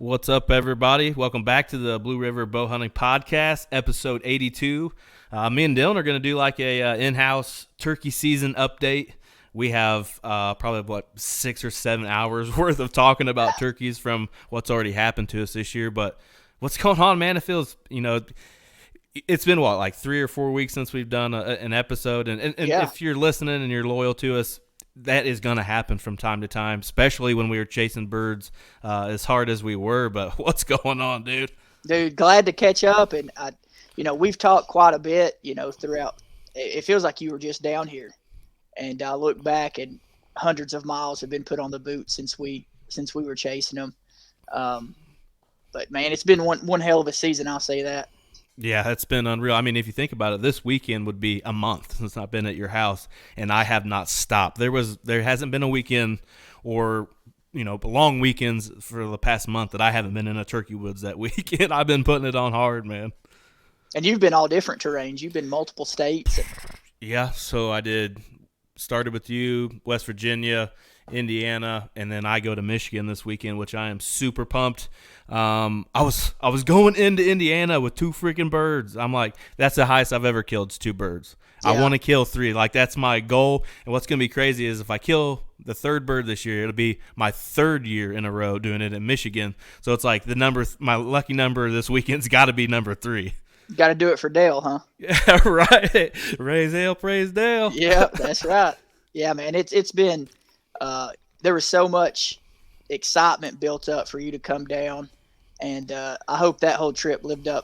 What's up, everybody? Welcome back to the Blue River Bow Hunting Podcast, episode 82. Me and Dylan are going to do like a in-house turkey season update. We have probably, 6 or 7 hours worth of talking about turkeys from what's already happened to us this year. But what's going on, man? It feels, it's been, like 3 or 4 weeks since we've done an episode. And Yeah, if you're listening and you're loyal to us, that is going to happen from time to time, especially when we were chasing birds as hard as we were. But what's going on, dude? dude, glad to catch up. And we've talked quite a bit, throughout. It feels like you were just down here, and I look back and hundreds of miles have been put on the boot since we were chasing them. But man, it's been one hell of a season. I'll say that. Yeah, it's been unreal. I mean, if you think about it, this weekend would be a month since I've been at your house, and I have not stopped. There hasn't been a weekend or long weekends for the past month that I haven't been in a turkey woods that weekend. I've been putting it on hard, man. And you've been all different terrains. You've been multiple states. Yeah, so I started with you, West Virginia, Indiana, and then I go to Michigan this weekend, which I am super pumped. I was going into Indiana with 2 freaking birds. I'm like, that's the highest I've ever killed is 2 birds. I Yeah, want to kill 3. Like, that's my goal. And what's going to be crazy is if I kill the 3rd bird this year, it'll be my 3rd year in a row doing it in Michigan. So it's like my lucky number this weekend's got to be number 3. got to do it for Dale, huh? Yeah, right. Raise hell, praise Dale. Yeah, that's right. Yeah, man, it's been there was so much excitement built up for you to come down, and I hope that whole trip lived Oh,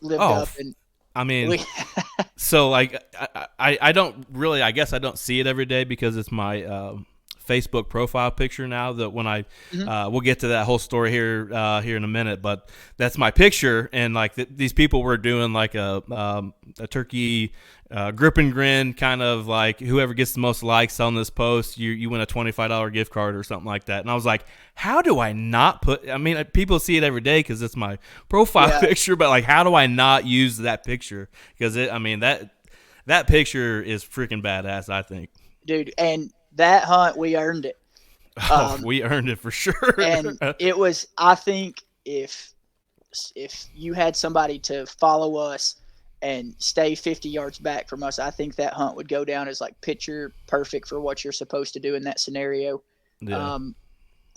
up, and I mean, we so like I don't really, I guess I don't see it every day because it's my Facebook profile picture now. That when I Mhm. we'll get to that whole story here in a minute, but that's my picture, and like these people were doing like a turkey grip and grin kind of like whoever gets the most likes on this post, you win a $25 gift card or something like that. And I was like, how do I not put? I mean, people see it every day because it's my profile yeah, picture, but like, how do I not use that picture? Because that picture is freaking badass, I think. dude, and that hunt we earned it. Oh, Um, we earned it for sure. and it was, I think, if you had somebody to follow us and stay 50 yards back from us, I think that hunt would go down as like picture perfect for what you're supposed to do in that scenario. Yeah, Um,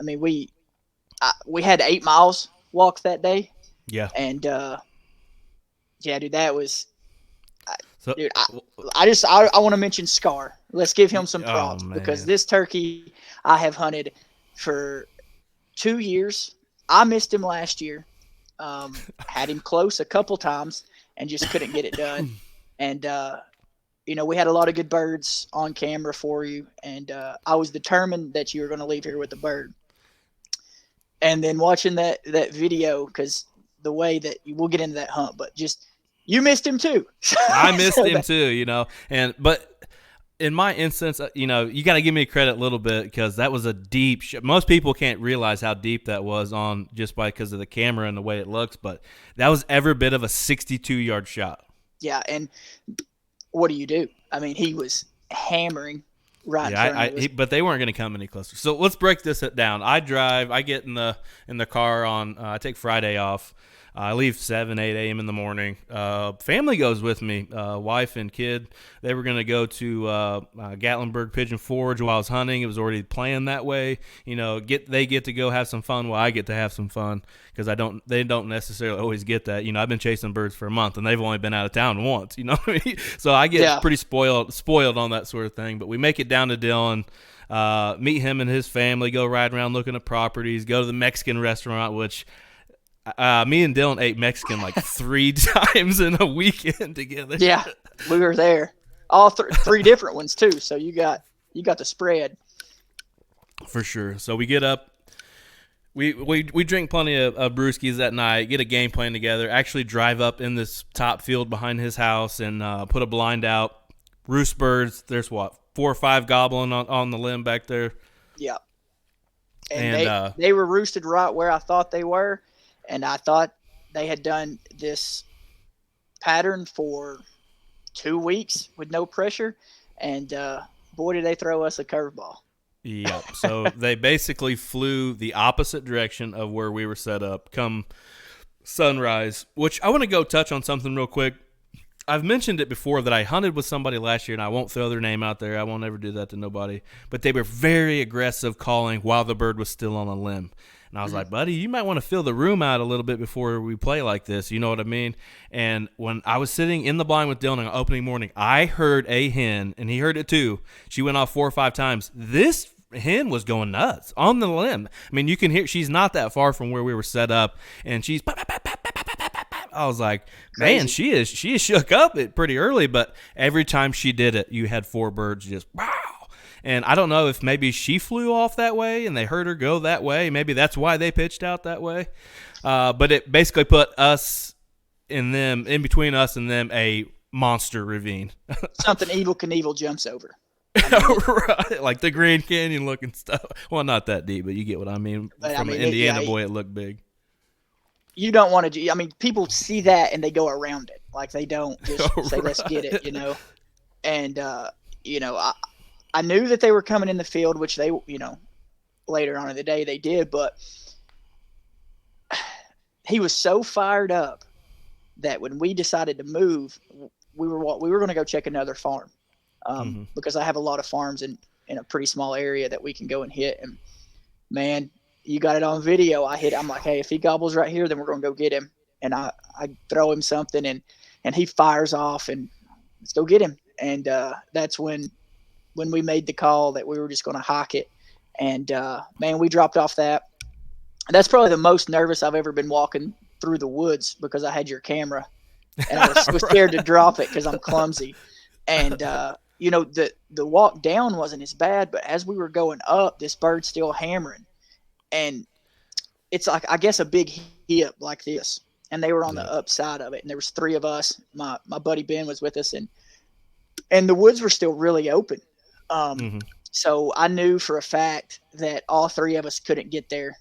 I memean, we had 8 miles walk that day, yeah. and yeah, dude, that was, So, dude. I want to mention Scar. Let's give him some oh props because man, this turkey I have hunted for 2 years. I missed him last year. Had him close a couple times and just couldn't get it done. And we had a lot of good birds on camera for you, and I was determined that you were going to leave here with a bird. And then watching that video, because the way that we'll get into that hunt, but just you missed him too. I missed So him too. But in my instance, you got to give me credit a little bit because that was a deep most people can't realize how deep that was on just because of the camera and the way it looks, but that was every bit of a 62-yard shot. yeah, and what do you do? I mean, he was hammering right in Yeah, front of us. but they weren't going to come any closer. So let's break this down. I get in the car on. I take Friday off. I leave 7, 8 a.m. in the morning. Family goes with me, wife and kid. They were going to go to Gatlinburg Pigeon Forge while I was hunting. It was already planned that way. They get to go have some fun while I get to have some fun because they don't necessarily always get that. I've been chasing birds for a month and they've only been out of town once. You know what I mean? So I get Yeah, pretty spoiled on that sort of thing. But we make it down to Dillon. Meet him and his family, go ride around looking at properties, go to the Mexican restaurant, which me and Dylan ate Mexican like 3 times in a weekend together. yeah, we were there. All three different ones too. So you got the spread. For sure. So we get up. We drink plenty of brewskis that night, get a game plan together, actually drive up in this top field behind his house and put a blind out. Roost birds, there's 4 or 5 gobbling on the limb back there. Yeah, and And they were roosted right where I thought they were, and I thought they had done this pattern for 2 weeks with no pressure, and boy, did they throw us a curveball. Yep. So they basically flew the opposite direction of where we were set up come sunrise, which I want to go touch on something real quick. I've mentioned it before that I hunted with somebody last year, and I won't throw their name out there. I won't ever do that to nobody. But they were very aggressive calling while the bird was still on a limb. And I was like, buddy, you might want to fill the room out a little bit before we play like this. You know what I mean? And when I was sitting in the blind with Dylan on opening morning, I heard a hen, and he heard it too. She went off 4 or 5 times. This hen was going nuts on the limb. I mean, you can hear she's not that far from where we were set up, and she's I was like, man, she is shook up it pretty early, but every time she did it, you had 4 birds just wow. And I don't know if maybe she flew off that way and they heard her go that way. Maybe that's why they pitched out that way. But it basically put us and them, in between us and them, a monster ravine. Something Evel Knievel jumps over. Right, like the Grand Canyon looking stuff. Well, not that deep, but you get what I mean. From an Indiana boy, it looked big. You don't want to. I mean, people see that and they go around it. Like they don't just say, "Let's get it," you know. And you know, I knew that they were coming in the field, which they, you know, later on in the day they did. But he was so fired up that when we decided to move, we were going to go check another farm because I have a lot of farms in a pretty small area that we can go and hit. And man, you got it on video. I'm like, hey, if he gobbles right here, then we're going to go get him. And I throw him something and he fires off and let's go get him. And that's when we made the call that we were just going to hike it. And man, we dropped off that. That's probably the most nervous I've ever been walking through the woods because I had your camera and I was scared to drop it because I'm clumsy. And, you know, the walk down wasn't as bad, but as we were going up, this bird's still hammering. And it's like, I guess, a big hip like this. And they were on the upside of it. And there was 3 of us. My buddy Ben was with us. And the woods were still really open. So I knew for a fact that all 3 of us couldn't get there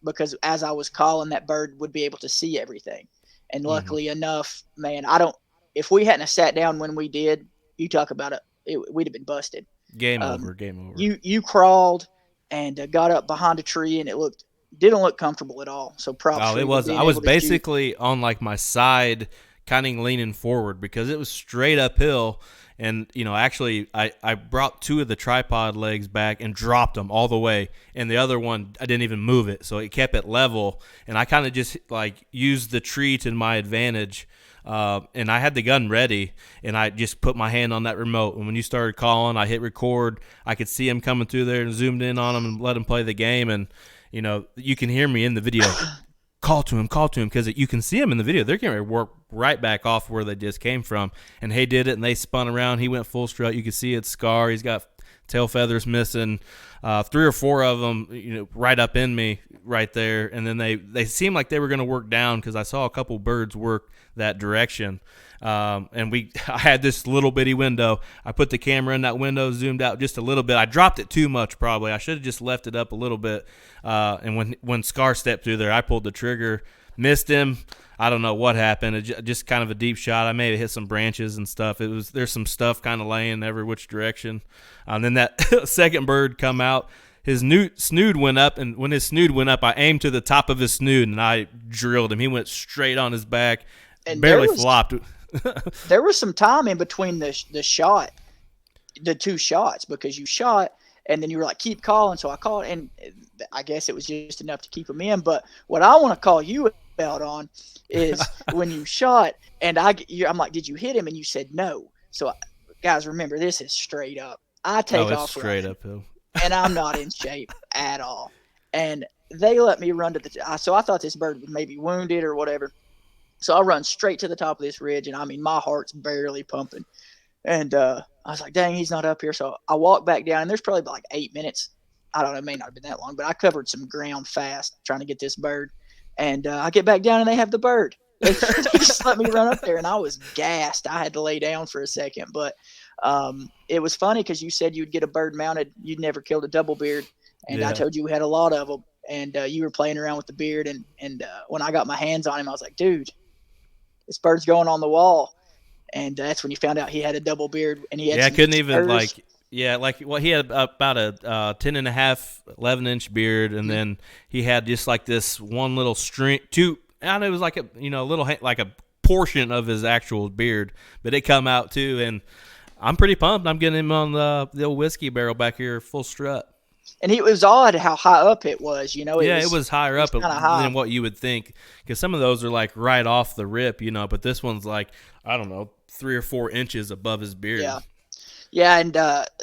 because as I was calling, that bird would be able to see everything. And luckily enough, man, if we hadn't have sat down when we did, you talk about it, we'd have been busted. Game over. You crawled and got up behind a tree, and it didn't look comfortable at all. So props. Oh, it wasn't. I was basically on like my side, kind of leaning forward because it was straight uphill. And, you know, actually, I brought 2 of the tripod legs back and dropped them all the way. And the other one, I didn't even move it. So it kept it level. And I kind of just, like, used the tree to my advantage. And I had the gun ready. And I just put my hand on that remote. And when you started calling, I hit record. I could see him coming through there and zoomed in on him and let him play the game. And, you know, you can hear me in the video. Call to him, because you can see him in the video. They're going to work right back off where they just came from. And he did it, and they spun around. He went full strut. You can see it's Scar. He's got tail feathers missing. 3 or 4 of them, you know, right up in me right there. And then they seemed like they were going to work down because I saw a couple birds work that direction. And I had this little bitty window. I put the camera in that window, zoomed out just a little bit. I dropped it too much probably. I should have just left it up a little bit. And when Scar stepped through there, I pulled the trigger, missed him. I don't know what happened. It just kind of a deep shot. I may have hit some branches and stuff. There's some stuff kind of laying every which direction. And then that second bird come out. His snood went up, and when his snood went up, I aimed to the top of his snood, and I drilled him. He went straight on his back, and barely flopped. There was some time in between the shot, the 2 shots, because you shot and then you were like, keep calling. So I called, and I guess it was just enough to keep him in. But what I want to call you out on is when you shot, and I'm like, did you hit him? And you said no. So guys, remember, this is straight up. I take off straight uphill, and I'm not in shape at all. And they let me run to so I thought this bird was maybe wounded or whatever. So I run straight to the top of this ridge, and I mean, my heart's barely pumping. And I was like, dang, he's not up here. So I walk back down, and there's probably like 8 minutes. I don't know, it may not have been that long, but I covered some ground fast trying to get this bird. And I get back down, and they have the bird. They just let me run up there, and I was gassed. I had to lay down for a second. But it was funny because you said you'd get a bird mounted. You'd never killed a double beard. And I told you we had a lot of them. And you were playing around with the beard. And when I got my hands on him, I was like, dude, this bird's going on the wall. And that's when you found out he had a double beard, and he had I couldn't even spurs. Yeah, like well, he had about a 10 and a half, 11-inch beard, and Mhm. then he had just like this one little string, two. And it was like a little like a portion of his actual beard, but it come out too. And I'm pretty pumped. I'm getting him on the old whiskey barrel back here, full strut. And it was odd how high up it was. It Yeah, it was was higher it was up kind of high. than what you would think, because some of those are like right off the rip, but this one's like I don't know, 3 or 4 inches above his beard. Yeah, yeah. And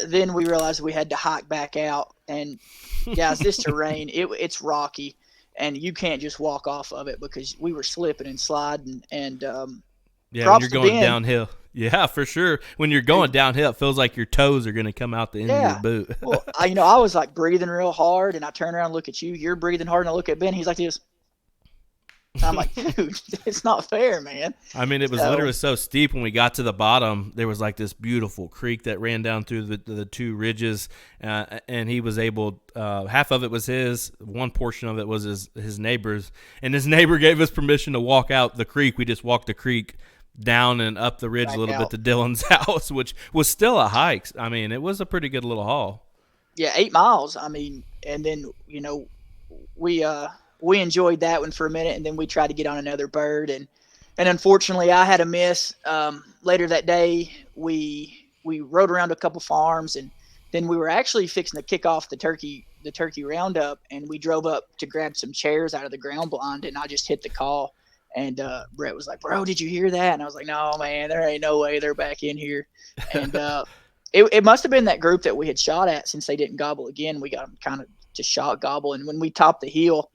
then we realized we had to hike back out. And guys, this terrain it's rocky, and you can't just walk off of it because we were slipping and sliding. And Yeah, when props you're to going Ben. downhill. Yeah, for sure. When you're going downhill, it feels like your toes are going to come out the end of your Yeah. boot. Well, I was like breathing real hard, and I turn around and look at you. You're breathing hard, and I look at Ben. He's like this. I'm like, dude, it's not fair, man. I mean, it was So literally so steep. When we got to the bottom, there was like this beautiful creek that ran down through the two ridges, and he was able. Half of it was his. One portion of it was his neighbor's, and his neighbor gave us permission to walk out the creek. We just walked the creek down and up the ridge a back little bit out. to Dylan's house, which was still a hike. I mean, it was a pretty good little haul. Yeah, 8 miles. I mean, and then we we enjoyed that one for a minute, and then we tried to get on another bird, and unfortunately I had a miss. Later that day, we rode around a couple farms, and then we were actually fixing to kick off the turkey roundup, and we drove up to grab some chairs out of the ground blind, and I just hit the call. And Brett was like, "Bro, did you hear that?" And I was like, "No, man, there ain't no way they're back in here." And it must have been that group that we had shot at, since they didn't gobble again. We got them kind of to shot gobble. And when we topped the hill,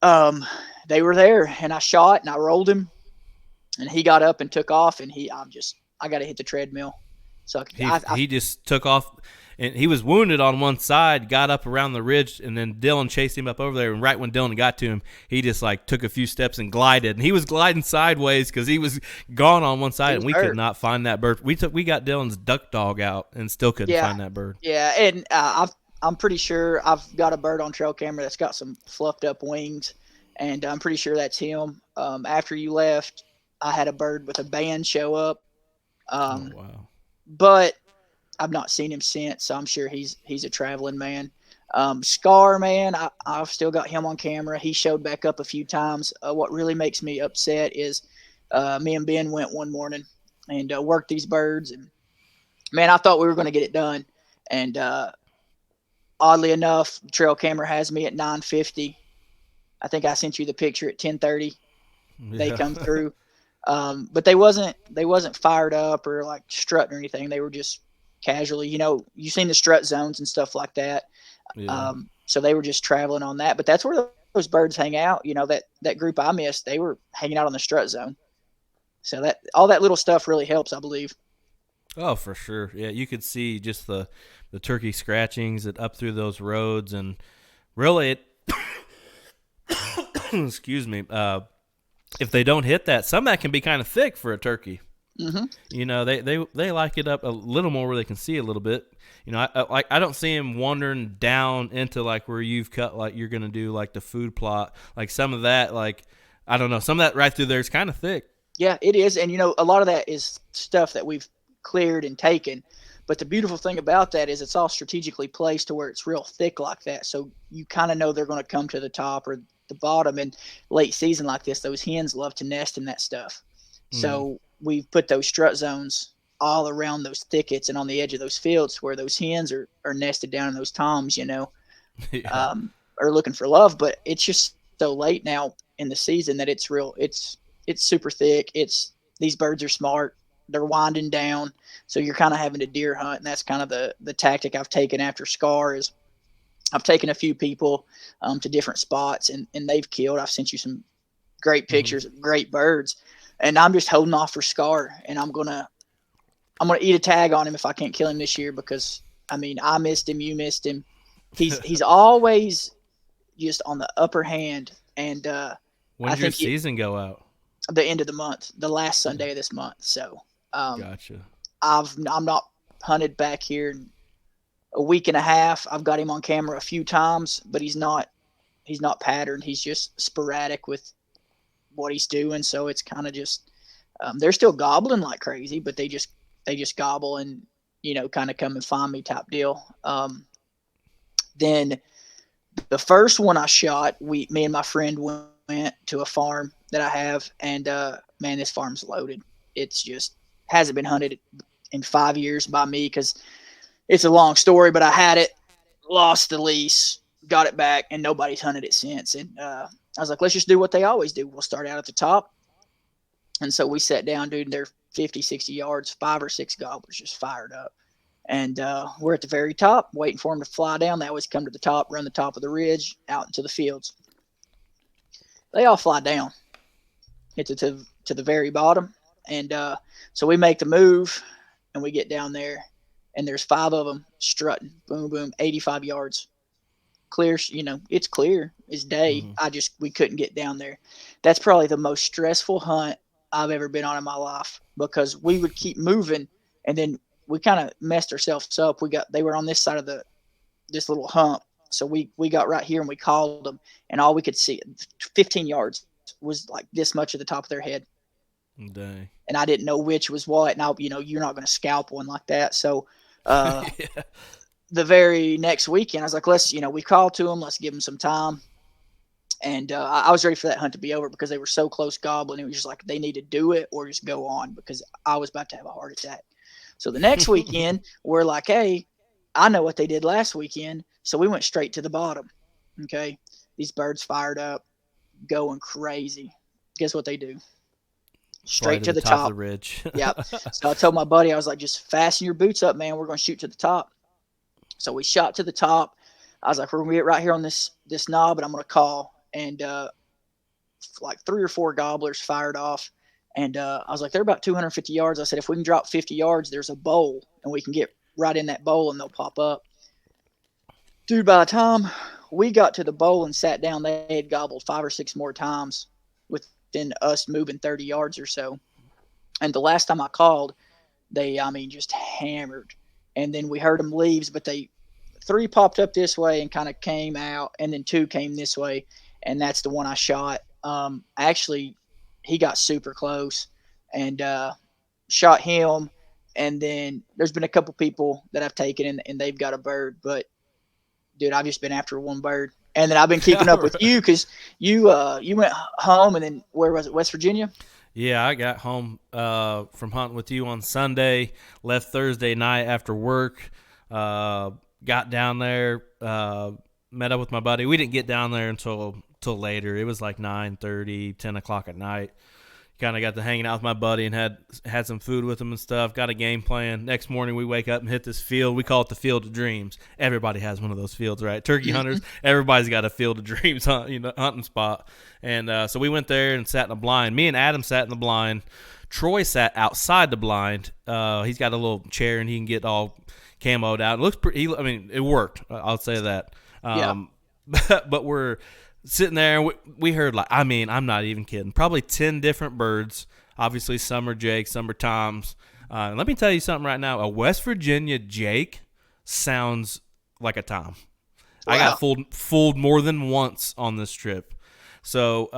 um, they were there, and I shot and I rolled him, and he got up and took off. And I got to hit the treadmill. So He just took off, and he was wounded on one side. Got up around the ridge, and then Dylan chased him up over there. And right when Dylan got to him, he just like took a few steps and glided. And he was gliding sideways because he was gone on one he side, was and we could hurt. not find that bird. We got Dylan's duck dog out and still couldn't Yeah, find that bird. yeah, and I'm pretty sure I've got a bird on trail camera that's got some fluffed up wings, and I'm pretty sure that's him. After you left, I had a bird with a band show up, Oh um, wow. but I've not seen him since, so I'm sure he's a traveling man. Scar, man, I've still got him on camera. He showed back up a few times. What really makes me upset is me and Ben went one morning and worked these birds, and man, I thought we were going to get it done. And oddly enough, trail camera has me at 9:50. I think I sent you the picture at 10:30. They Yeah. come through, but they wasn't fired up or like strutting or anything. They were just casually. You've seen the strut zones and stuff like that. Yeah. So they were just traveling on that. But that's where those birds hang out. That group I missed, they were hanging out on the strut zone. So that all that little stuff really helps, I believe. Oh, for sure. Yeah, you could see just the turkey scratchings that up through those roads, and really, excuse me. If they don't hit that, some of that can be kind of thick for a turkey. Hmm. They like it up a little more where they can see a little bit. I don't see them wandering down into like where you've cut, like you're gonna do like the food plot. Like some of that, like I don't know, some of that right through there is kind of thick. Yeah, it is. And a lot of that is stuff that we've cleared and taken. But the beautiful thing about that is it's all strategically placed to where it's real thick like that. So you kind of know they're going to come to the top or the bottom. And late season like this, those hens love to nest in that stuff. Mm. So we've put those strut zones all around those thickets and on the edge of those fields where those hens are nested down in those toms, Yeah. are looking for love. But it's just so late now in the season that it's super thick. These birds are smart. They're winding down, so you're kind of having to deer hunt, and that's kind of the tactic I've taken after Scar is I've taken a few people to different spots, and they've killed. I've sent you some great Hmm. pictures of great birds, and I'm just holding off for Scar, and I'm gonna eat a tag on him if I can't kill him this year because I mean I missed him, you missed him. He's always just on the upper hand, and I When's your think season go out? the end of the month, the last Yeah. Sunday of this month. So um, Gotcha. I'm not hunted back here in a week and a half. I've got him on camera a few times, but he's not patterned. He's just sporadic with what he's doing. So it's kind of just they're still gobbling like crazy, but they just gobble, and kind of come and find me type deal. Then the first one I shot, me and my friend went to a farm that I have, and man, this farm's loaded. It's just hasn't been hunted in 5 years by me because it's a long story. But I had it, lost the lease, got it back, and nobody's hunted it since. And I was like, let's just do what they always do. We'll start out at the top. And so we sat down, dude. And they're 50, 60 yards, 5 or 6 gobblers just fired up. And we're at the very top, waiting for them to fly down. They always come to the top, run the top of the ridge, out into the fields. They all fly down, hit to the very bottom. And so we make the move, and we get down there, and there's 5 of them strutting, boom, boom, 85 yards. Clear, it's clear as day. We couldn't get down there. That's probably the most stressful hunt I've ever been on in my life, because we would keep moving, and then we kind of messed ourselves up. They were on this side of this little hump. So we got right here, and we called them, and all we could see 15 yards was like this much of the top of their head. Dang. And I didn't know which was what. Now, you're not going to scalp one like that. So, yeah. The very next weekend, I was like, we called to them, let's give them some time. And I was ready for that hunt to be over, because they were so close gobbling. It was just like, they need to do it or just go on, because I was about to have a heart attack. So the next weekend, we're like, hey, I know what they did last weekend. So we went straight to the bottom. Okay. These birds fired up, going crazy. Guess what they do? Straight to the top of the ridge. Yep. So I told my buddy, I was like, just fasten your boots up, man. We're going to shoot to the top. So we shot to the top. I was like, we're going to get right here on this knob, and I'm going to call. And like 3 or 4 gobblers fired off. And I was like, they're about 250 yards. I said, if we can drop 50 yards, there's a bowl, and we can get right in that bowl, and they'll pop up. Dude, by the time we got to the bowl and sat down, they had gobbled 5 or 6 more times within us moving 30 yards or so. And the last time I called, they, just hammered. And then we heard them leaves, but 3 popped up this way and kind of came out, and then 2 came this way, and that's the one I shot. Actually, he got super close, and shot him. And then there's been a couple people that I've taken, and they've got a bird. But, dude, I've just been after one bird. And then I've been keeping up with you, because you went home, and then where was it, West Virginia? Yeah, I got home from hunting with you on Sunday, left Thursday night after work, got down there, met up with my buddy. We didn't get down there until later. It was like 9:30, 10 o'clock at night. Kind of got to hanging out with my buddy and had some food with him and stuff. Got a game plan. Next morning we wake up and hit this field. We call it the Field of Dreams. Everybody has one of those fields, right? Turkey hunters, everybody's got a Field of Dreams hunting spot. And so we went there and sat in the blind. Me and Adam sat in the blind. Troy sat outside the blind. He's got a little chair and he can get all camoed out. It looks pretty. It worked. I'll say that. Yeah. But we're sitting there, and we heard, I'm not even kidding, probably 10 different birds. Obviously, some are jakes, some are toms. Let me tell you something right now. A West Virginia jake sounds like a tom. Wow. I got fooled more than once on this trip. So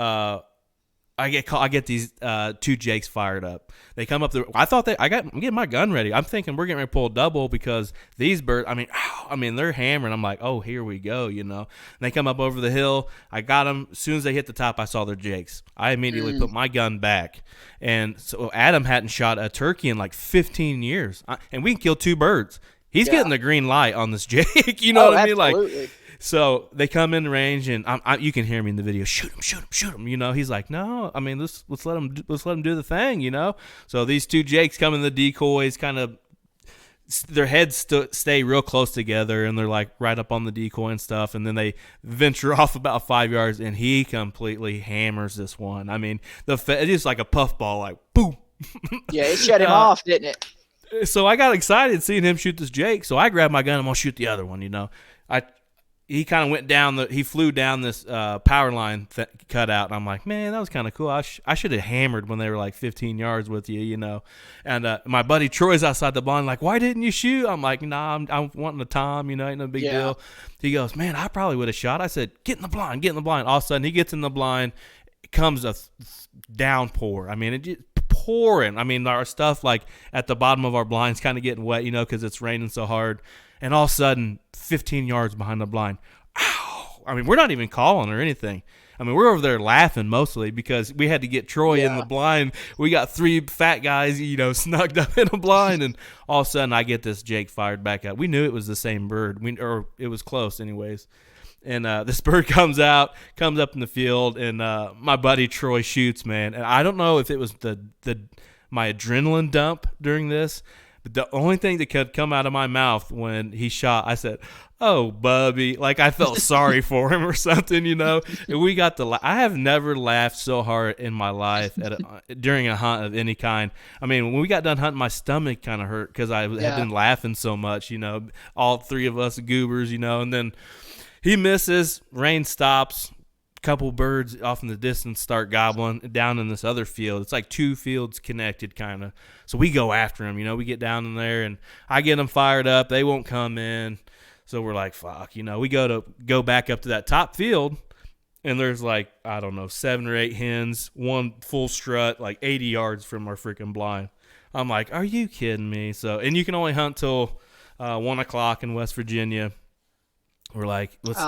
I get these 2 jakes fired up. They come up there. I'm getting my gun ready. I'm thinking we're getting ready to pull a double, because these birds, they're hammering. I'm like, oh, here we go, And they come up over the hill. I got them. As soon as they hit the top, I saw their jakes. I immediately put my gun back. And so Adam hadn't shot a turkey in like 15 years. And we can kill 2 birds. He's getting the green light on this jake. You know what I mean? Absolutely. So they come in range, and you can hear me in the video. Shoot him. He's like, no. Let's let him do the thing. So these 2 jakes come in the decoys, kind of their heads stay real close together, and they're like right up on the decoy and stuff. And then they venture off about 5 yards, and he completely hammers this one. It's just like a puffball, like boom. Yeah, it shut him off, didn't it? So I got excited seeing him shoot this jake. So I grabbed my gun. I'm gonna shoot the other one. He kind of went down he flew down this power line cutout, and I'm like, man, that was kind of cool. I should have hammered when they were like 15 yards with you, And my buddy Troy's outside the blind, like, why didn't you shoot? I'm like, nah, I'm wanting a tom, ain't no big deal. He goes, man, I probably would have shot. I said, get in the blind. All of a sudden, he gets in the blind. It comes a downpour. It just pouring. I mean, our stuff like at the bottom of our blinds kind of getting wet, because it's raining so hard. And all of a sudden, 15 yards behind the blind, ow! I mean, we're not even calling or anything. I mean, we're over there laughing mostly because we had to get Troy in the Yeah. blind. We got three fat guys, snugged up in a blind, and all of a sudden I get this Jake fired back up. We knew it was the same bird, or it was close, anyways. And this bird comes up in the field, and my buddy Troy shoots, man. And I don't know if it was my adrenaline dump during this, but the only thing that could come out of my mouth when he shot, I said, "Oh, Bubby," like I felt sorry for him or something, And we got I have never laughed so hard in my life during a hunt of any kind. I mean, when we got done hunting, my stomach kind of hurt because I had been laughing so much, all three of us goobers, and then he misses, rain stops. Couple birds off in the distance start gobbling down in this other field. It's like two fields connected kind of. So we go after them, we get down in there and I get them fired up. They won't come in. So we're like, fuck, we go back up to that top field and there's like, I don't know, 7 or 8 hens, one full strut, like 80 yards from our freaking blind. I'm like, are you kidding me? So, and you can only hunt till 1 o'clock in West Virginia. We're like, let's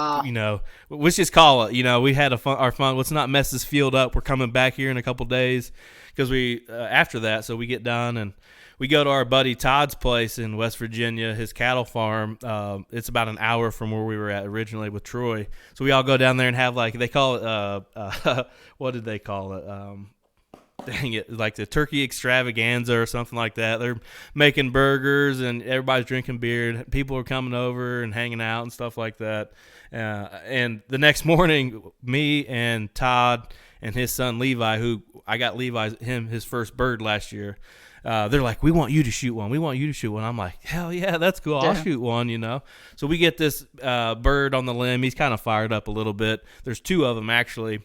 just call it. We had our fun. Let's not mess this field up. We're coming back here in a couple days because we after that. So we get done and we go to our buddy Todd's place in West Virginia, his cattle farm. It's about an hour from where we were at originally with Troy. So we all go down there and have they call it what did they call it? Dang it, like the turkey extravaganza or something like that. They're making burgers and everybody's drinking beer. People are coming over and hanging out and stuff like that. And the next morning, me and Todd and his son Levi, who I got his first bird last year, they're like, we want you to shoot one. We want you to shoot one. I'm like, hell yeah, that's cool. I'll shoot one, So we get this bird on the limb. He's kind of fired up a little bit. There's 2 of them actually.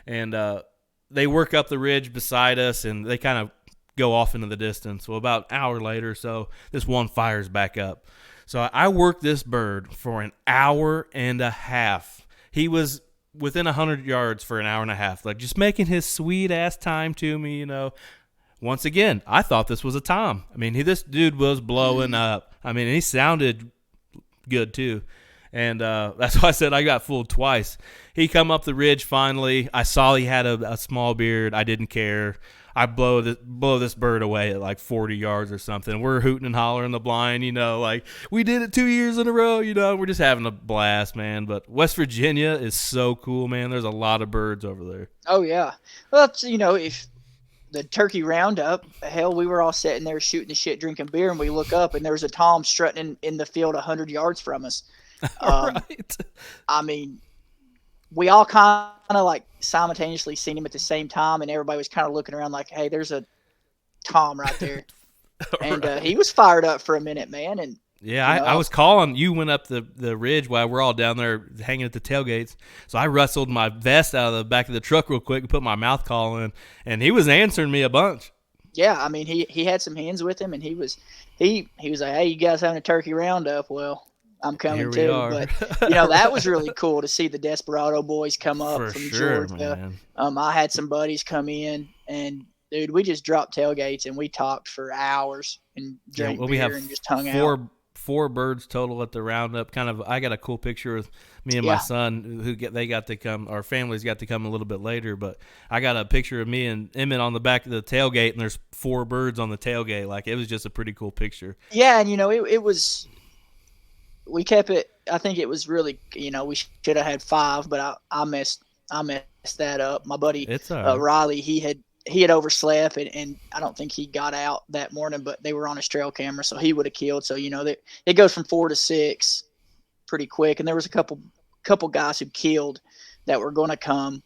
And they work up the ridge beside us, and they kind of go off into the distance. Well, about an hour later, so this one fires back up. So I worked this bird for an hour and a half. He was within 100 yards for an hour and a half, like just making his sweet-ass time to me, Once again, I thought this was a tom. I mean, this dude was blowing up. I mean, and he sounded good, too. And that's why I said I got fooled twice. He come up the ridge finally. I saw he had a small beard. I didn't care. I blow this bird away at like 40 yards or something. We're hooting and hollering the blind, like we did it 2 years in a row, We're just having a blast, man. But West Virginia is so cool, man. There's a lot of birds over there. Oh, yeah. Well, it's, if the turkey roundup, hell, we were all sitting there shooting the shit, drinking beer, and we look up, and there's a tom strutting in the field 100 yards from us. Right. I mean, we all kind of like simultaneously seen him at the same time, and everybody was kind of looking around like, hey, there's a tom right there. And he was fired up for a minute, man. And yeah, I was calling. You went up the ridge while we're all down there hanging at the tailgates. So I rustled my vest out of the back of the truck real quick and put my mouth call in, and he was answering me a bunch. Yeah, I mean, he had some hens with him, and he was like, hey, you guys having a turkey roundup? Well, I'm coming too. But that was really cool to see the Desperado boys come up from Georgia. Man. I had some buddies come in, and dude, we just dropped tailgates and we talked for hours and drank beer and just hung out. 4 birds total at the roundup. Kind of, I got a cool picture with me and my son they got to come. Our families got to come a little bit later, but I got a picture of me and Emmett on the back of the tailgate, and there's 4 birds on the tailgate. Like, it was just a pretty cool picture. Yeah, and it was. We kept it. I think it was really, we should have had 5, but I messed that up. My buddy Riley, he had overslept, and I don't think he got out that morning, but they were on his trail camera, so he would have killed. So it goes from 4 to 6 pretty quick, and there was a couple guys who killed that were going to come,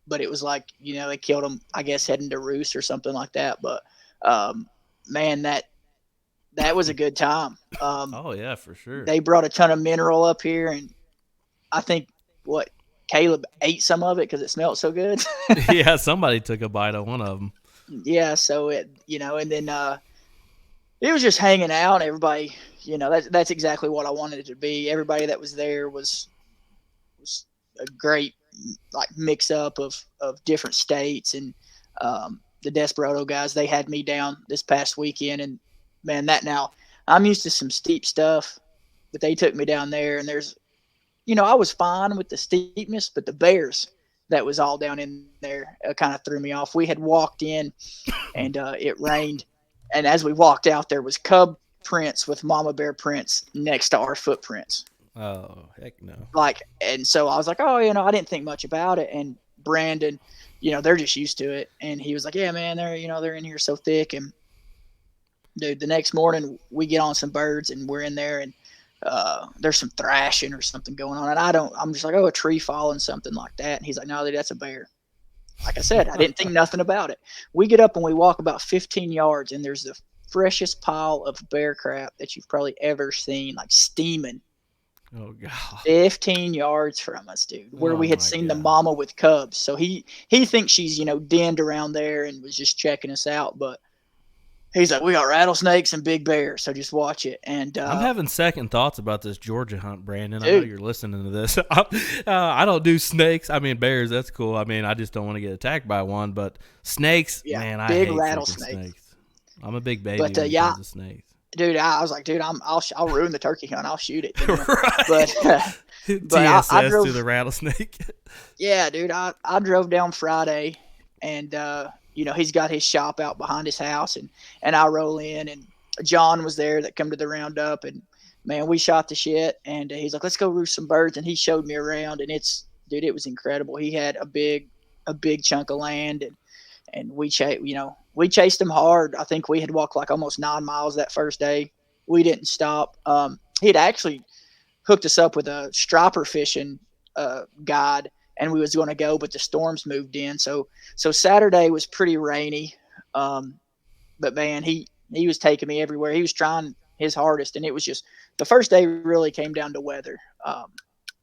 but it was like they killed them, I guess, heading to roost or something like that. But man, that was a good time. Oh yeah, for sure. They brought a ton of mineral up here, and I think Caleb ate some of it because it smelled so good. Yeah, somebody took a bite of one of them. Yeah, so and then it was just hanging out. Everybody, that's exactly what I wanted it to be. Everybody that was there was a great like mix up of different states, and the Desperado guys, they had me down this past weekend, and man, that now I'm used to some steep stuff, but they took me down there, and I was fine with the steepness, but the bears that was all down in there kind of threw me off. We had walked in, and it rained, and as we walked out, there was cub prints with mama bear prints next to our footprints. Oh, heck no. Like, and so I was like, oh, I didn't think much about it. And Brandon, they're just used to it. And he was like, yeah, man, they're in here so thick. And dude, the next morning we get on some birds and we're in there, and there's some thrashing or something going on. And I'm just like, oh, a tree falling, something like that. And he's like, no, dude, that's a bear. Like I said, I didn't think nothing about it. We get up and we walk about 15 yards, and there's the freshest pile of bear crap that you've probably ever seen, like steaming Oh God. 15 yards from us, dude, where Oh we had my seen the God. mama with cubs. So he thinks she's, denned around there and was just checking us out. But he's like, we got rattlesnakes and big bears, so just watch it. And I'm having second thoughts about this Georgia hunt, Brandon. I know dude, you're listening to this. I don't do snakes. I mean, bears, that's cool. I mean, I just don't want to get attacked by one. But snakes, yeah, man, I big hate freaking rattlesnake. snakes. I'm a big baby But when it yeah, comes to snakes. dude, I was like, dude, I'll ruin the turkey hunt. I'll shoot it. Right. But but I TSS to drove. the rattlesnake. Yeah, dude, I drove down Friday, and he's got his shop out behind his house, and I roll in, and John was there that come to the roundup, and man, we shot the shit, and he's like, let's go roost some birds, and he showed me around, and it was incredible. He had a big chunk of land, and we chased him hard. I think we had walked like almost 9 miles that first day. We didn't stop. He had actually hooked us up with a striper fishing guide, and we was going to go, but the storms moved in. So Saturday was pretty rainy, um, but man, he was taking me everywhere. He was trying his hardest, and it was just the first day really came down to weather.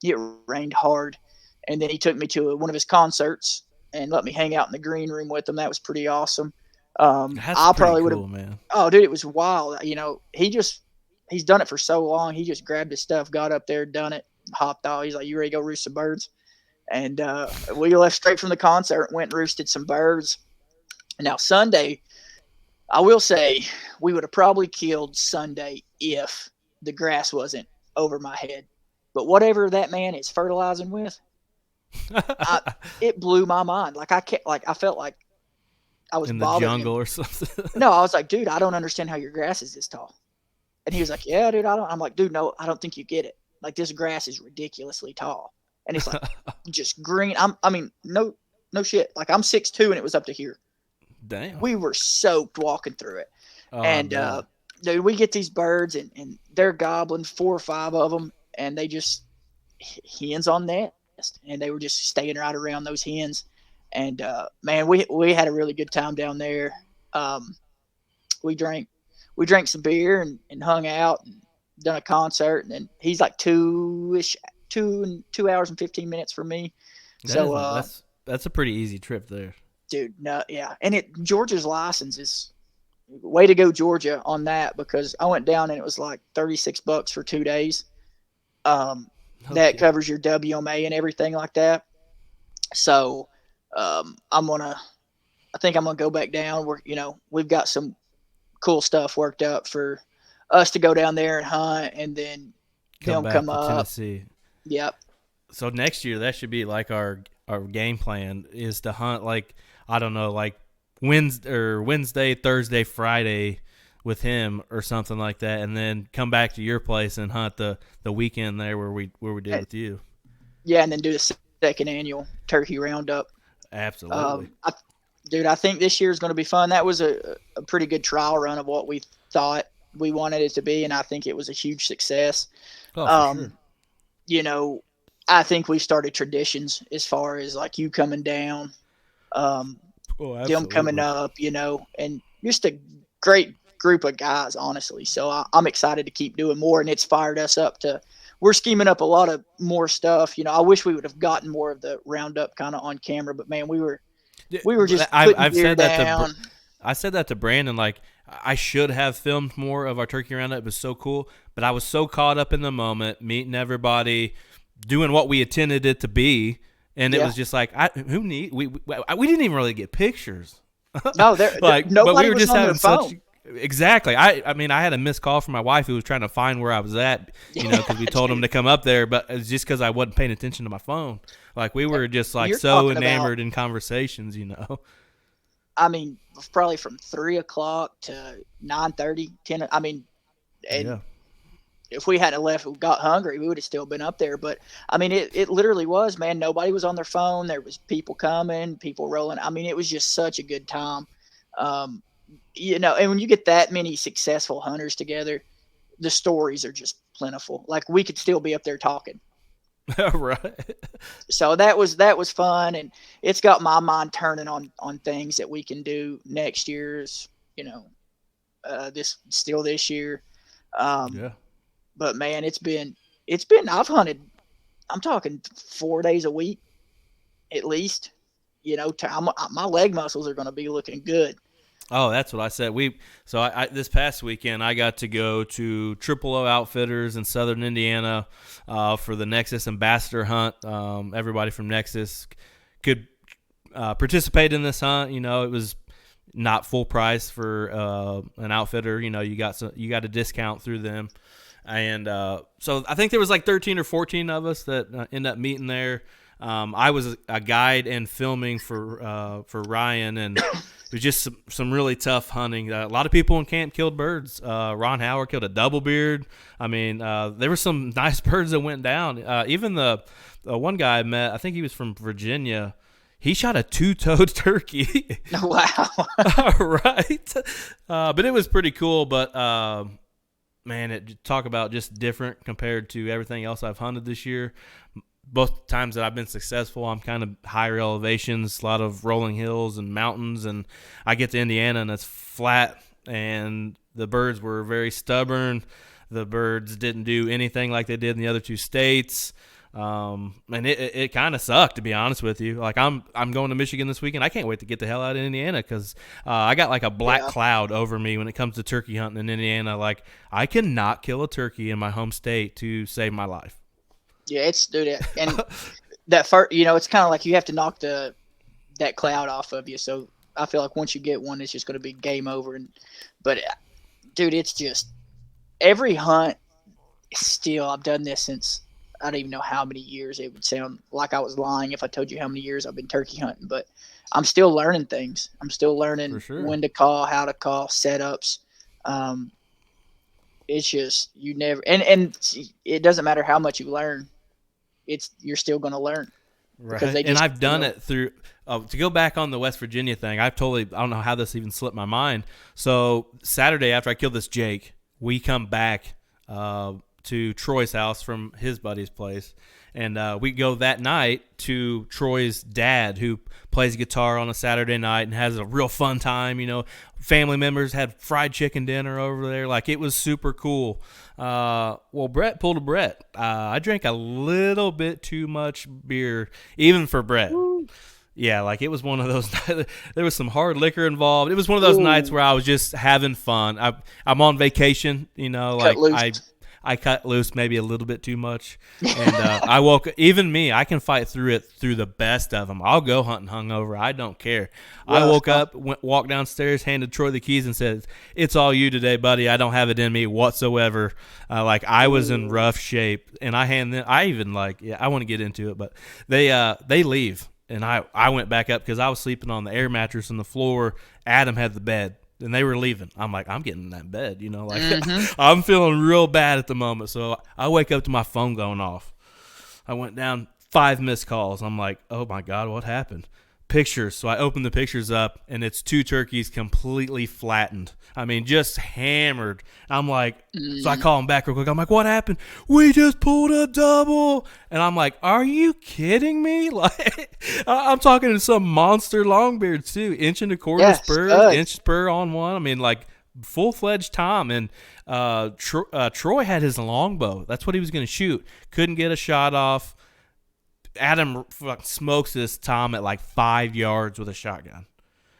It rained hard, and then he took me to one of his concerts and let me hang out in the green room with him. That was pretty awesome. That's I pretty probably would have. cool, man. Oh, dude, it was wild. He's done it for so long. He just grabbed his stuff, got up there, done it, hopped off. He's like, "You ready to go roost some birds?" And we left straight from the concert, went and roosted some birds. Now Sunday, I will say we would have probably killed Sunday if the grass wasn't over my head. But whatever that man is fertilizing with, I, it blew my mind. Like I felt like I was In the bothering him. jungle or something. No, I was like, dude, I don't understand how your grass is this tall. And he was like, yeah, dude, I don't. I'm like, dude, no, I don't think you get it. Like this grass is ridiculously tall, and it's like just green. No shit. Like I'm 6'2" and it was up to here. Damn. We were soaked walking through it. Oh, I And bet. dude, we get these birds, and they're gobbling 4 or 5 of them, and they just hens on nest, and they were just staying right around those hens. And man, we had a really good time down there. Um, we drank we drank some beer and hung out and done a concert, and then he's like 2 hours and 15 minutes from me. That So isn't. That's a pretty easy trip there. dude, no, yeah, and Georgia's license is way to go, Georgia, on that, because I went down and it was like $36 for 2 days. That Okay. covers your WMA and everything like that. So I'm gonna I think I'm gonna go back down. We've got some cool stuff worked up for us to go down there and hunt, and then Come them back come to up. Tennessee. Yep. So next year that should be like our game plan is to hunt like I don't know like Wednesday, Thursday, Friday with him or something like that, and then come back to your place and hunt the weekend there where we did And, with you. yeah, and then do the second annual turkey roundup. Absolutely. Um, I, Dude, I think this year is going to be fun. That was a pretty good trial run of what we thought we wanted it to be, and I think it was a huge success. Oh, for sure. Um, you know, I think we started traditions as far as like you coming down, um, Oh, them coming absolutely. up, and just a great group of guys, honestly. So I'm excited to keep doing more, and it's fired us up to. We're scheming up a lot of more stuff. I wish we would have gotten more of the roundup kind of on camera, but man, Yeah, we were just I've putting I've gear said that down. I said that to Brandon. Like I should have filmed more of our turkey roundup. It was so cool, but I was so caught up in the moment, meeting everybody, doing what we intended it to be, and it Yeah, was just like, who need we didn't even really get pictures. No, But we nobody were was just on their having such. phone. Exactly. I mean, I had a missed call from my wife who was trying to find where I was at, Yeah, because we told him to come up there, but it's just because I wasn't paying attention to my phone. Like, we were just like you're so talking about. enamored in conversations. I mean, probably from 3 o'clock to 9:30, 10. I mean, and Yeah. if we hadn't left, we got hungry, we would have still been up there. But I mean, it literally was, man. Nobody was on their phone. There was people coming, people rolling. I mean, it was just such a good time. Um, and when you get that many successful hunters together, the stories are just plentiful. Like we could still be up there talking. Right. So that was fun, and it's got my mind turning on things that we can do next year's. You know, this year. Um, Yeah. but man, it's been. I've hunted. I'm talking 4 days a week at least. My leg muscles are going to be looking good. Oh, that's what I said. So this past weekend I got to go to Triple O Outfitters in Southern Indiana for the Nexus Ambassador Hunt. Everybody from Nexus could participate in this hunt. It was not full price for an outfitter. You got a discount through them, and so I think there was like 13 or 14 of us that ended up meeting there. I was a guide and filming for Ryan, and it was just some really tough hunting. A lot of people in camp killed birds. Ron Howard killed a double beard. I mean, there were some nice birds that went down. Even the one guy I met, I think he was from Virginia. He shot a two-toed turkey. Wow. Right. But it was pretty cool. But man, talk about just different compared to everything else I've hunted this year. Both times that I've been successful, I'm kind of higher elevations, a lot of rolling hills and mountains, and I get to Indiana and it's flat, and the birds were very stubborn. The birds didn't do anything like they did in the other two states, and it kind of sucked, to be honest with you. Like I'm going to Michigan this weekend. I can't wait to get the hell out of Indiana because I got like a black cloud over me when it comes to turkey hunting in Indiana. Like I cannot kill a turkey in my home state to save my life. Yeah, and that first, it's kind of like you have to knock that cloud off of you. So I feel like once you get one, it's just going to be game over. But dude, it's just every hunt. Still, I've done this since I don't even know how many years. It would sound like I was lying if I told you how many years I've been turkey hunting. But I'm still learning things. I'm still learning when to call, how to call, setups. It's just you never and it doesn't matter how much you learn. You're still going to learn. Right. And I've done it through to go back on the West Virginia thing. I don't know how this even slipped my mind. So Saturday after I killed this Jake, we come back to Troy's house from his buddy's place, and we go that night to Troy's dad, who plays guitar on a Saturday night and has a real fun time. Family members had fried chicken dinner over there. Like, it was super cool. Well, Brett pulled a Brett. I drank a little bit too much beer, even for Brett. Woo. Yeah, like it was one of those. There was some hard liquor involved. It was one of those nights where I was just having fun. I'm on vacation, like I cut loose maybe a little bit too much, and I woke. Even me, I can fight through the best of them. I'll go hunting hungover. I don't care. Well, I woke up, walked downstairs, handed Troy the keys, and said, "It's all you today, buddy. I don't have it in me whatsoever." Like I was in rough shape, and I hand them. I even I want to get into it, but they leave, and I went back up because I was sleeping on the air mattress on the floor. Adam had the bed. And they were leaving. I'm like, I'm getting in that bed, I'm feeling real bad at the moment. So I wake up to my phone going off. I went down 5 missed calls. I'm like, oh my God, what happened? Pictures. So I opened the pictures up, and it's 2 turkeys completely flattened. I mean, just hammered. I'm like, so I call them back real quick. I'm like, what happened? We just pulled a double. And I'm like, are you kidding me? Like, I'm talking to some monster longbeards too, 1.25 spurs, inch spur on one. I mean, like full-fledged Tom. And Troy had his longbow. That's what he was going to shoot. Couldn't get a shot off. Adam smokes this Tom at like 5 yards with a shotgun.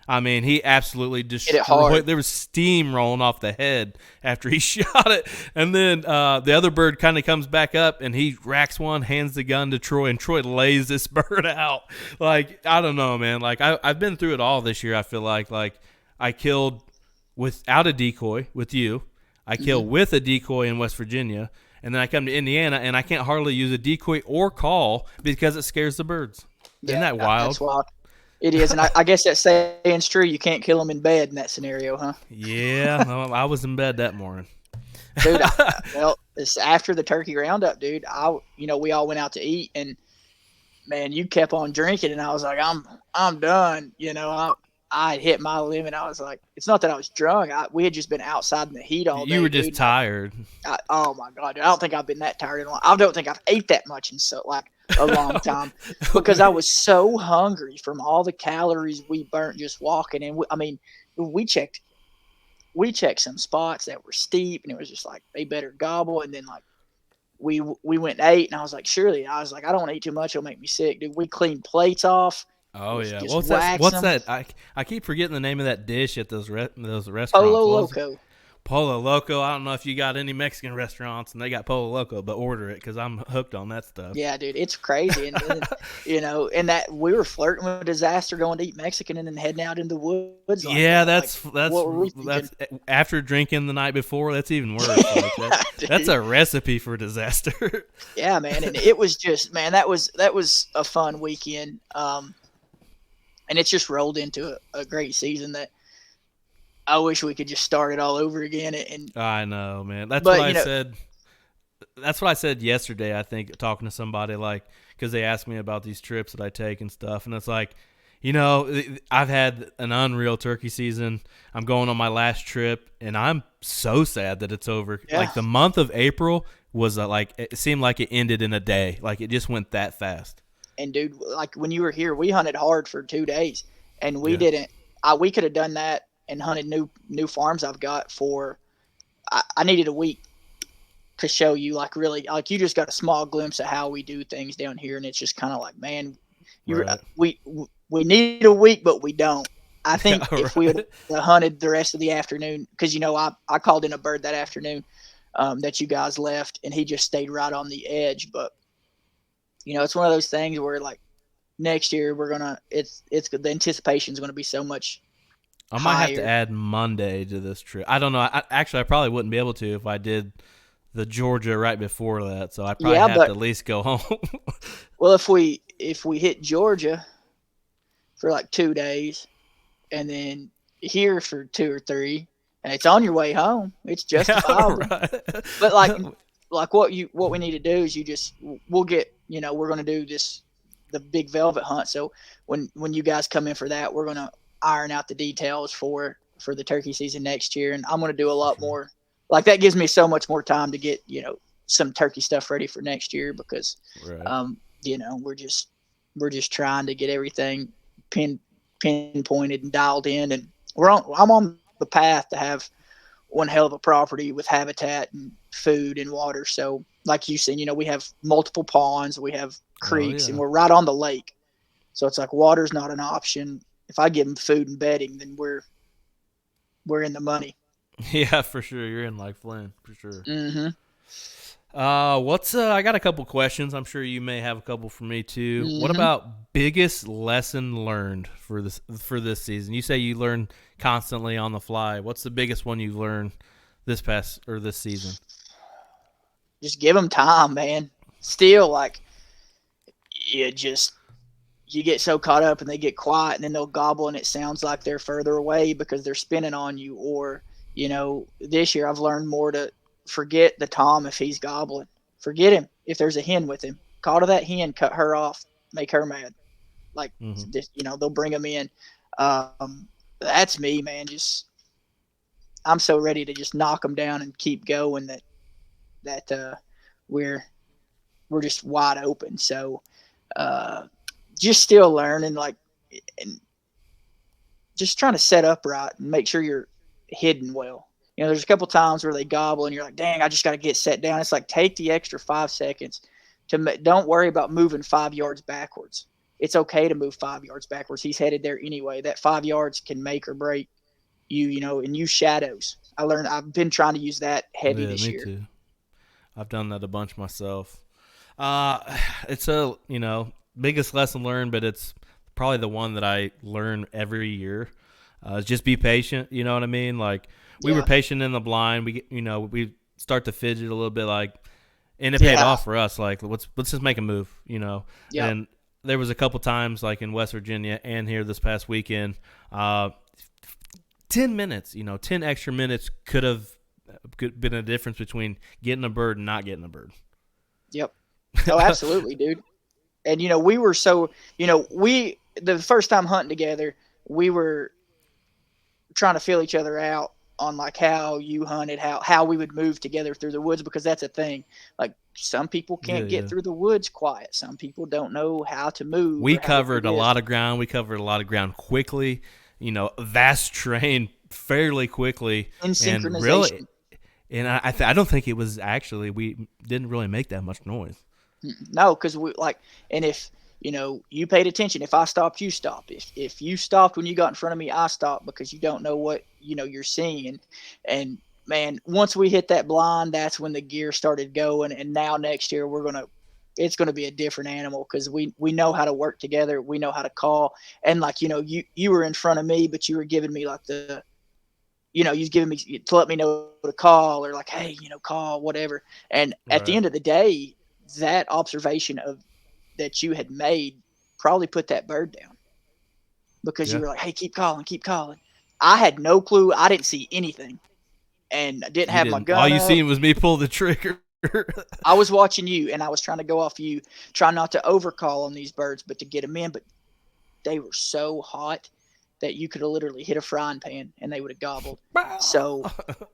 I mean, he absolutely Hit it hard. destroyed. There was steam rolling off the head after he shot it, and then the other bird kind of comes back up, and he racks one, hands the gun to Troy, and Troy lays this bird out. Like I don't know, man. Like I've been through it all this year. I feel like I killed without a decoy with you. I kill Hmm. with a decoy in West Virginia, and then I come to Indiana, and I can't hardly use a decoy or call because it scares the birds. Isn't Yeah, that wild? that's wild. It is, and I guess that saying's true. You can't kill them in bed in that scenario, huh? Yeah, no, I was in bed that morning. Dude, well, it's after the turkey roundup, dude. We all went out to eat, and man, you kept on drinking, and I was like, I'm done. I had hit my limit. I was like, it's not that I was drunk. We had just been outside in the heat all You day, were just dude. tired. Oh my god, dude, I don't think I've been that tired in a long. I don't think I've ate that much in so like a long time because I was so hungry from all the calories we burnt just walking. And I mean, we checked we checked some spots that were steep, and it was just like they better gobble. And then like we went and ate, and I was like, surely I was like, I don't want to eat too much; it'll make me sick, dude. We cleaned plates off, Oh was yeah. just What's that? waxing What's them. that? I keep forgetting the name of that dish at those Polo restaurants. What was it? Loco. Polo Loco. I don't know if you got any Mexican restaurants and they got Polo Loco, but order it because I'm hooked on that stuff. Yeah, dude, it's crazy, and that we were flirting with disaster, going to eat Mexican, and then heading out in the woods like Yeah, that. Like, that's what were we thinking? that's after drinking the night before. That's even worse. Like that. Yeah, That's dude. a recipe for disaster. Yeah, man, and it was just, man, that was a fun weekend. And it's just rolled into a great season that I wish we could just start it all over again. And I know, man. That's what but I said. That's what I said yesterday. I think talking to somebody like because they asked me about these trips that I take and stuff, and it's like, I've had an unreal turkey season. I'm going on my last trip, and I'm so sad that it's over. yeah, Like the month of April was like it seemed like it ended in a day. Like it just went that fast. and dude, like when you were here, we hunted hard for 2 days, and we Yeah. didn't. We could have done that and hunted new farms I've got for. I needed a week to show you, like, really, like, you just got a small glimpse of how we do things down here, and it's just kind of like, man, you Right. we need a week, but we don't. I Yeah. think if we Right. would have hunted the rest of the afternoon, because I called in a bird that afternoon, that you guys left, and he just stayed right on the edge. But it's one of those things where, like, next year we're gonna it's the anticipation is gonna be so much I might have to higher. add Monday to this trip. I don't know. Actually, I probably wouldn't be able to if I did the Georgia right before that. So I probably Yeah, have to but at least go home. well, if we hit Georgia for like 2 days, and then here for 2 or 3, and it's on your way home, it's Yeah, justifiable. But like right. what we need to do is we'll get, we're going to do the big velvet hunt. So when you guys come in for that, we're going to iron out the details for the turkey season next year, and I'm going to do a For lot sure. more. Like, that gives me so much more time to get some turkey stuff ready for next year, because Right. um we're just trying to get everything pinpointed and dialed in, and I'm on the path to have one hell of a property with habitat and food and water. So, like you said, we have multiple ponds, we have Oh creeks, and yeah. we're right on the lake. So it's like water's not an option. If I give them food and bedding, then we're in the money. Yeah, for sure. You're in like Flynn, for sure. Mm-hmm. What's I got a couple questions. I'm sure you may have a couple for me too. What Mm-hmm. about biggest lesson learned for this season? You say you learn constantly on the fly. What's the biggest one you've learned this past or this season? Just give them time, man. Still, like, you just you get so caught up and they get quiet, and then they'll gobble, and it sounds like they're further away because they're spinning on you. Or this year I've learned more to forget the tom if he's gobbling. Forget him if there's a hen with him. Call to that hen, cut her off, make her mad. Like, Hmm. just, they'll bring them in. That's me, man. Just, I'm so ready to just knock them down and keep going that we're we're just wide open. So, uh, just still learning, like, and just trying to set up right and make sure you're hidden well. There's a couple times where they gobble and you're like, dang, I just got to get set down. It's like, take the extra 5 seconds don't worry about moving 5 yards backwards. it's okay to move 5 yards backwards. He's headed there anyway. That 5 yards can make or break you, and use shadows. I've been trying to use that heavy Yeah, this me year. too. I've done that a bunch myself. Uh, it's a biggest lesson learned, but it's probably the one that I learn every year. Just be patient. You know what I mean? Like we were Yeah. patient in the blind. We start to fidget a little bit, like, and it paid Yeah. off for us. Like let's just make a move. Yep. And there was a couple times like in West Virginia and here this past weekend. 10 minutes, 10 extra minutes could been a difference between getting a bird and not getting a bird. Yep. Oh, absolutely, dude. And we were so we the first time hunting together, we were trying to feel each other out on like how you hunted, how we would move together through the woods, because that's a thing. Like some people Yeah, can't get yeah. through the woods quiet. Some people don't know how to move We or how to do covered a this lot of ground. We covered a lot of ground quickly. Vast terrain fairly quickly, in and really, synchronization. and I don't think it was actually we didn't really make that much noise. No, because we like, and if you paid attention, if I stopped, you stopped. If you stopped when you got in front of me, I stopped, because you don't know what you're seeing. And man, once we hit that blind, that's when the gear started going. And now next year it's gonna be a different animal, because we know how to work together. We know how to call. And like you were in front of me, but you were giving me like you was giving me to let me know to call, or like, hey, call whatever. And at the Right. end of the day, that observation of that you had made probably put that bird down, because you Yeah. were like, hey, keep calling, keep calling. I had no clue. I didn't see anything, and I didn't You have my didn't. All gun you up. seen was me pull the trigger. I was watching you, and I was trying to go off you, trying not to overcall on these birds, but to get them in. But they were so hot that you could have literally hit a frying pan and they would have gobbled. So,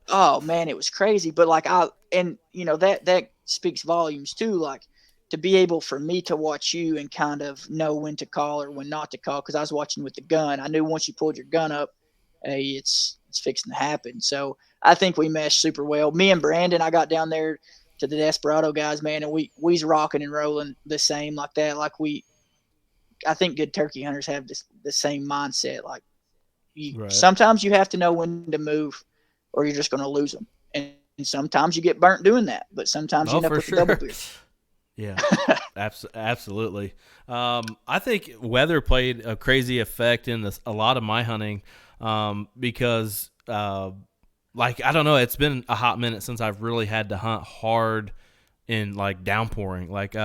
oh man, it was crazy. But like and that speaks volumes too. Like to be able for me to watch you and kind of know when to call or when not to call, because I was watching with the gun. I knew once you pulled your gun up, hey, it's fixing to happen. So I think we meshed super well. Me and Brandon, I got down there to the Desperado guys, man, and we's rocking and rolling the same like that. Like I think good turkey hunters have the same mindset. Like Right. sometimes you have to know when to move, or you're just going to lose them. And sometimes you get burnt doing that, but sometimes you Oh, end up for with the double sure. beard. Yeah. Absolutely. I think weather played a crazy effect in a lot of my hunting, because, like, I don't know, it's been a hot minute since I've really had to hunt hard in like downpouring. Like,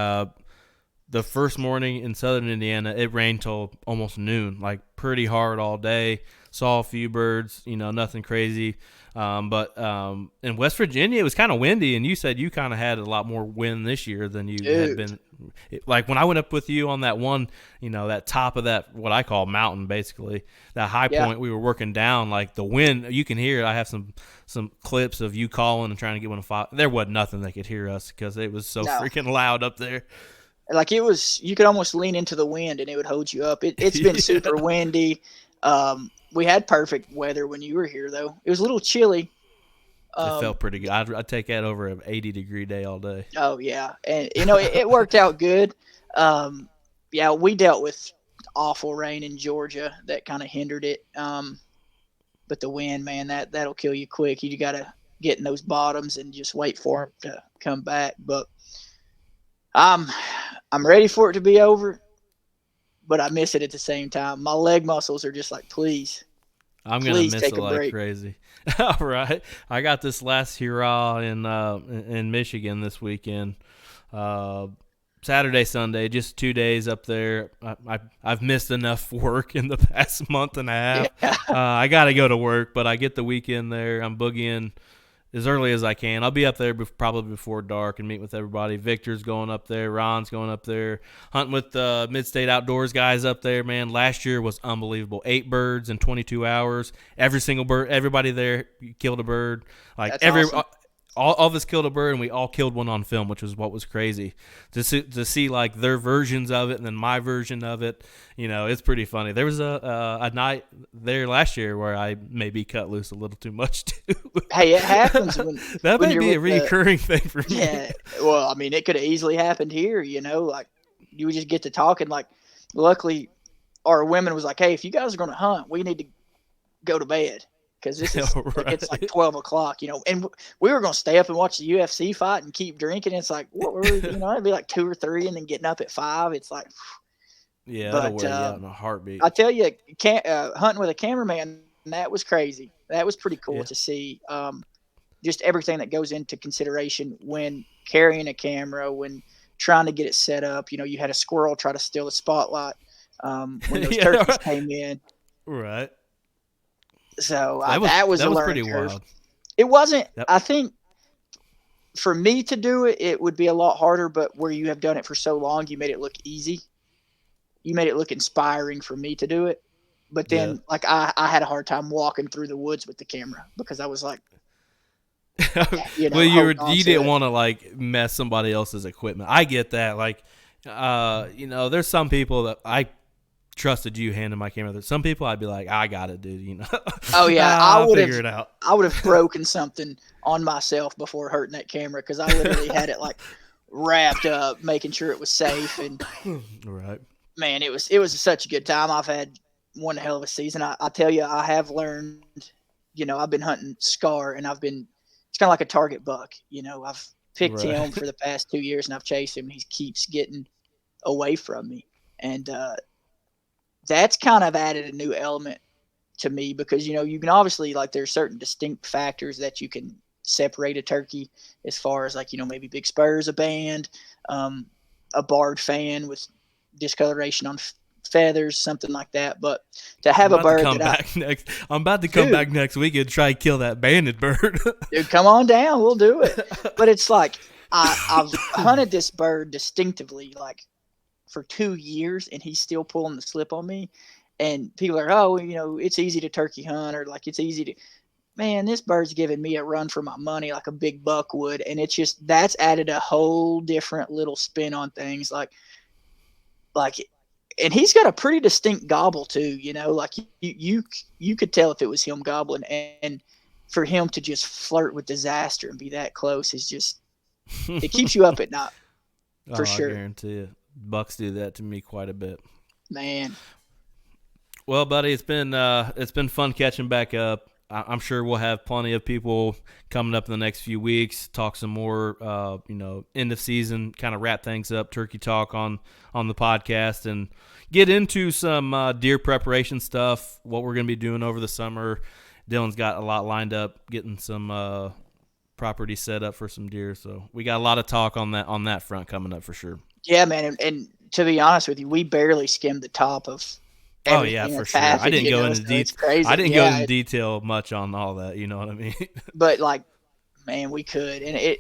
the first morning in southern Indiana, it rained till almost noon, like pretty hard all day. Saw a few birds, nothing crazy. But in West Virginia, it was kind of windy, and you said you kind of had a lot more wind this year than you had Dude. been. Like when I went up with you on that one, that top of that, what I call mountain, basically, that high Yeah. point we were working down, like the wind, you can hear it. I have some clips of you calling and trying to get one to fire. There wasn't nothing that could hear us because it was so No. freaking loud up there. Like you could almost lean into the wind and it would hold you up. It's been Yeah. super windy. We had perfect weather when you were here, though. It was a little chilly. It Um, felt pretty good. I'd take that over an 80-degree day all day. oh yeah, and it worked out good. Um, yeah, we dealt with awful rain in Georgia that kind of hindered it. But the wind, man, that'll kill you quick. You got to get in those bottoms and just wait for them to come back. But I'm I'm ready for it to be over, but I miss it at the same time. My leg muscles are just like, please, I'm gonna please miss it take a like break. crazy. All right, I got this last hurrah in Michigan this weekend. Uh, Saturday, Sunday, just 2 days up there. I've missed enough work in the past month and a half. Yeah, I got to go to work, but I get the weekend there. I'm boogieing as early as I can. I'll be up there probably before dark and meet with everybody. Victor's going up there. Ron's going up there. Hunting with the Mid-State Outdoors guys up there, man. Last year was unbelievable. 8 birds in 22 hours. Every single bird, everybody there killed a bird. Like that's awesome. all of us killed a bird, and we all killed one on film, which was what was crazy to see like their versions of it and then my version of it. It's pretty funny. There was a night there last year where I maybe cut loose a little too much too. Hey, it happens That when may you're be a with the recurring thing for me. yeah. Well, I mean, it could have easily happened here. Like you would just get to talking. Like Luckily, our women was like, "Hey, if you guys are going to hunt, we need to go to bed because this is like it's like Right. 12 o'clock, And we were going to stay up and watch the UFC fight and keep drinking. It's like what were we, it'd be like 2 or 3, and then getting up at 5. It's like, Yeah, that'll but wear you out in a heartbeat. I tell you, hunting with a cameraman, that was crazy. That was pretty cool Yeah. to see. Just everything that goes into consideration when carrying a camera, when trying to get it set up. You had a squirrel try to steal the spotlight when those turkeys Yeah. came in. Right. So That was that was that a was learning pretty curve. wild. It wasn't. Yep. I think for me to do it, it would be a lot harder. But where you have done it for so long, you made it look easy. You made it look inspiring for me to do it. But Yeah. then, like I had a hard time walking through the woods with the camera because I was like, Well, holding on you to didn't it. want to like mess somebody else's equipment. I get that. Like, there's some people that I trusted you handing my camera. There's some people I'd be like, I got it, dude. Oh yeah, I'll figure it out. I would have broken something on myself before hurting that camera because I literally had it like wrapped up, making sure it was safe. And Right. man, it was such a good time. I've had one hell of a season. I tell you, I have learned. I've been hunting Scar, and it's kind of like a target buck. I've picked him Right. for the past 2 years, and I've chased him. And he keeps getting away from me, and that's kind of added a new element to me because you can obviously, like, there's certain distinct factors that you can separate a turkey as far as, like, maybe big spurs, a band, um, a barred fan with discoloration on feathers, something like that. But to I'm have a about to bird come that I back next. I'm about to come dude, back next week and try to kill that banded bird. dude, come on down, we'll do it. But it's like I've hunted this bird distinctively like for 2 years, and he's still pulling the slip on me. And people are, oh, it's easy to turkey hunt, or like it's easy to. Man, this bird's giving me a run for my money like a big buck would, and it's just that's added a whole different little spin on things. Like, and he's got a pretty distinct gobble too. Like you could tell if it was him gobbling, and for him to just flirt with disaster and be that close is just it keeps you up at night for Oh, I sure, guarantee it. Bucks do that to me quite a bit. man. Well, buddy, it's been fun catching back up. I'm sure we'll have plenty of people coming up in the next few weeks. Talk some more, end of season, kind of wrap things up, turkey talk on the podcast, and get into some deer preparation stuff. What we're going to be doing over the summer. Dylan's got a lot lined up, getting some property set up for some deer. So we got a lot of talk on that front coming up for sure. Yeah, man, and to be honest with you, we barely skimmed the top of Oh yeah, everything for that's sure. I happened. didn't go into So it's I crazy. didn't go Yeah, into detail much on all that. You know what I mean? but like, man, we could, and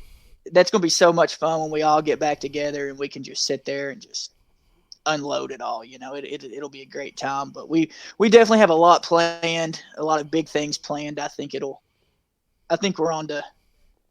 that's gonna be so much fun when we all get back together and we can just sit there and just unload it all. It'll be a great time. But we definitely have a lot planned, a lot of big things planned. I think we're on to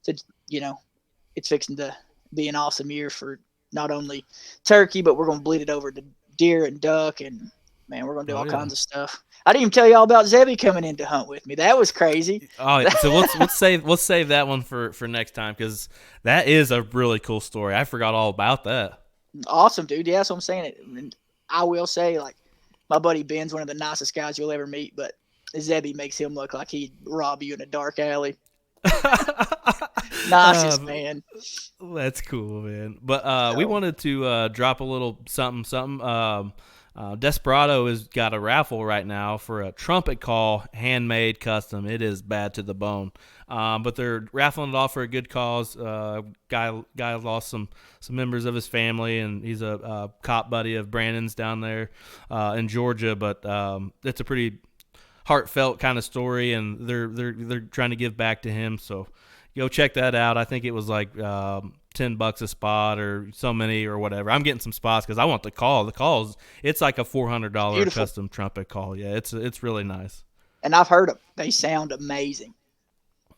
it's fixing to be an awesome year for not only turkey, but we're gonna bleed it over to deer and duck, and man, we're gonna do Oh all yeah. kinds of stuff. I didn't even tell you all about Zebby coming in to hunt with me. That was crazy. Oh, so let's save that one for next time because that is a really cool story. I forgot all about that. Awesome, dude. Yeah, that's what I'm saying. And I will say, like, my buddy Ben's one of the nicest guys you'll ever meet, but Zebby makes him look like he'd rob you in a dark alley. Nicest man. That's cool, man. But we So, wanted to drop a little something. Desperado has got a raffle right now for a trumpet call, handmade, custom. It is bad to the bone, but they're raffling it off for a good cause. Guy lost some members of his family, and he's a cop buddy of Brandon's down there in Georgia. But it's a pretty heartfelt kind of story, and they're trying to give back to him. So go check that out. I think it was like $10 a spot or so many or whatever. I'm getting some spots because I want the call. The calls, it's like a $400 beautiful. custom trumpet call. Yeah, it's really nice. And I've heard them. They sound amazing.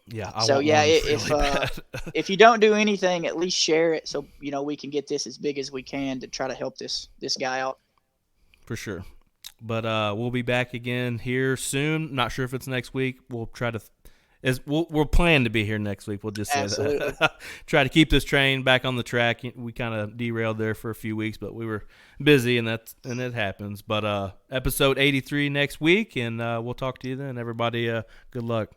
Yeah, I So want yeah, one really bad. if you don't do anything, at least share it so we can get this as big as we can to try to help this guy out. For sure. But we'll be back again here soon. Not sure if it's next week. We'll try to we'll plan to be here next week. We'll just say Absolutely. that. Try to keep this train back on the track. We kind of derailed there for a few weeks, but we were busy, and it happens. But episode 83 next week, and we'll talk to you then. Everybody, good luck.